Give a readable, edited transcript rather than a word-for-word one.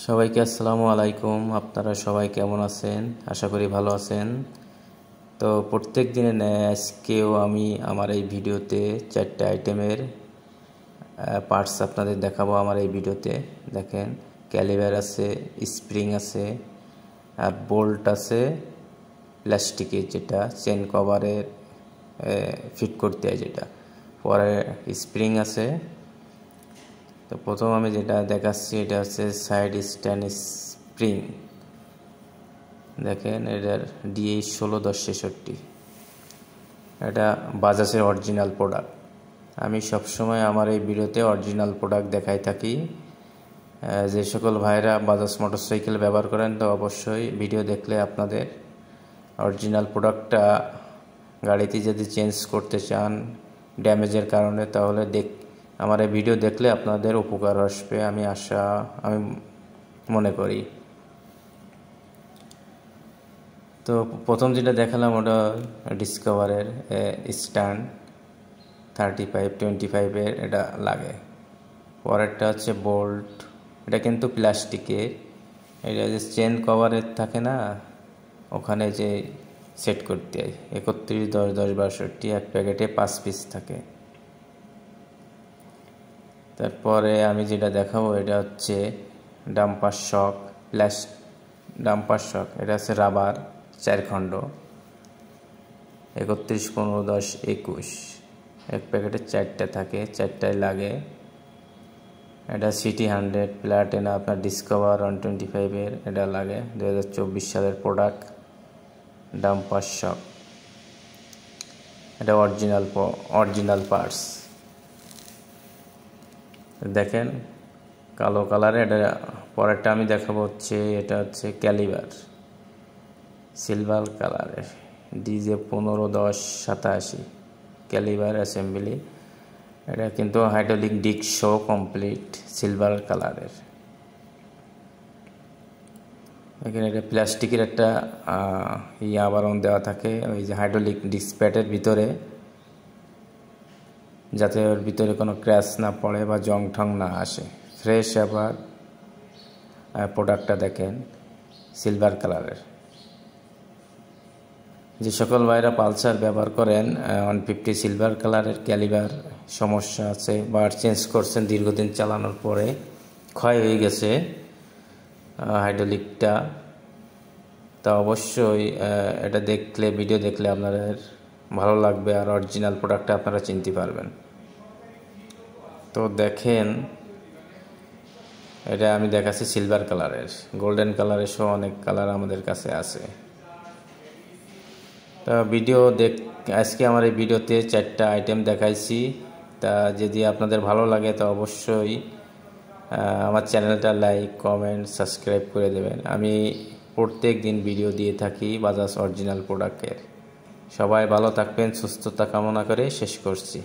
সবাইকে আসসালামু আলাইকুম। আপনারা সবাই কেমন আছেন? আশা করি ভালো আছেন। তো প্রত্যেক দিনে ন্যায় আজকেও আমি আমার এই ভিডিওতে 4টা আইটেমের পার্টস আপনাদের দেখাবো। আমার এই ভিডিওতে দেখেন, ক্যালিবার আছে, স্প্রিং আছে, আর বোল্ট আছে প্লাস্টিকের, যেটা চেন কভারের ফিট করতে হয়, যেটা পরে স্প্রিং আছে। তো প্রথম আমি যেটা দেখাচ্ছি এটা হচ্ছে সাইড স্ট্যান্ড স্প্রিং। দেখেন, এটার DH 161066, এটা বাজাজের অরিজিনাল প্রোডাক্ট। আমি সবসময় আমার এই ভিডিওতে অরিজিনাল প্রোডাক্ট দেখাই থাকি। যে সকল ভাইরা বাজাজ মোটরসাইকেল ব্যবহার করেন, তো অবশ্যই ভিডিও দেখলে আপনাদের অরিজিনাল প্রোডাক্টটা গাড়িতে যদি চেঞ্জ করতে চান ড্যামেজের কারণে, তাহলে আমার এই ভিডিও দেখলে আপনাদের উপকার আসবে, আমি মনে করি। তো প্রথম যেটা দেখালাম ওটা ডিসকভারের স্ট্যান্ড 35-25-এর, এটা লাগে। পরেরটা হচ্ছে বোল্ট, এটা কিন্তু প্লাস্টিকের। এটা যে চেন কভারের থাকে না, ওখানে যে সেট করতে হয় 31-10-10-62, এক প্যাকেটে 5 পিস থাকে। তারপরে আমি যেটা দেখাবো এটা হচ্ছে ডাম্পার শক, ডাম্পার শক। এটা হচ্ছে রাবার 4 খণ্ড, 31-15-10-21, এক প্যাকেটে 4টা থাকে, 4টাই লাগে। এটা সিটি 100 প্লাটিনা আপনার ডিসকভার 125-এর, এটা লাগে 2024 সালের প্রোডাক্ট ডাম্পার শক। এটা অরিজিনাল পার্টস। দেখেন কালো কালারে, এটা পরেরটা আমি দেখাবো হচ্ছে এটা হচ্ছে ক্যালিবার সিলভার কালারের DJ 15-10-87 ক্যালিবার অ্যাসেম্বলি। এটা কিন্তু hydraulic disk show complete silver কালারের। এখানে এটা প্লাস্টিকের একটা আবরণ দেওয়া থাকে ওই যে হাইড্রোলিক ডিস্ক প্যাডের ভিতরে, যাতে ওর ভিতরে কোনো ক্র্যাশ না পড়ে বা জং ঠং না আসে। ফ্রেশ আবার প্রোডাক্টটা দেখেন সিলভার কালারের। যে সকল ভাইরা পালসার ব্যবহার করেন 150 সিলভার কালারের ক্যালিবার সমস্যা আছে বা চেঞ্জ করছেন দীর্ঘদিন চালানোর পরে ক্ষয় হয়ে গেছে হাইড্রোলিকটা, তা অবশ্যই এটা ভিডিও দেখলে আপনাদের ভালো লাগবে আর অরিজিনাল প্রোডাক্টটা আপনারা চিনতে পারবেন। তো দেখেন, এটা আমি দেখাচ্ছি সিলভার কালারের, গোল্ডেন কালারের সহ অনেক কালার আমাদের কাছে আছে। তা আজকে আমার এই ভিডিওতে 4টা আইটেম দেখাইছি। তা যদি আপনাদের ভালো লাগে তো অবশ্যই আমার চ্যানেলটা লাইক, কমেন্ট, সাবস্ক্রাইব করে দেবেন। আমি প্রত্যেক দিন ভিডিও দিয়ে থাকি বাজাজ অরিজিনাল প্রোডাক্টের। সবাই ভালো থাকবেন, সুস্থতা কামনা করে শেষ করছি।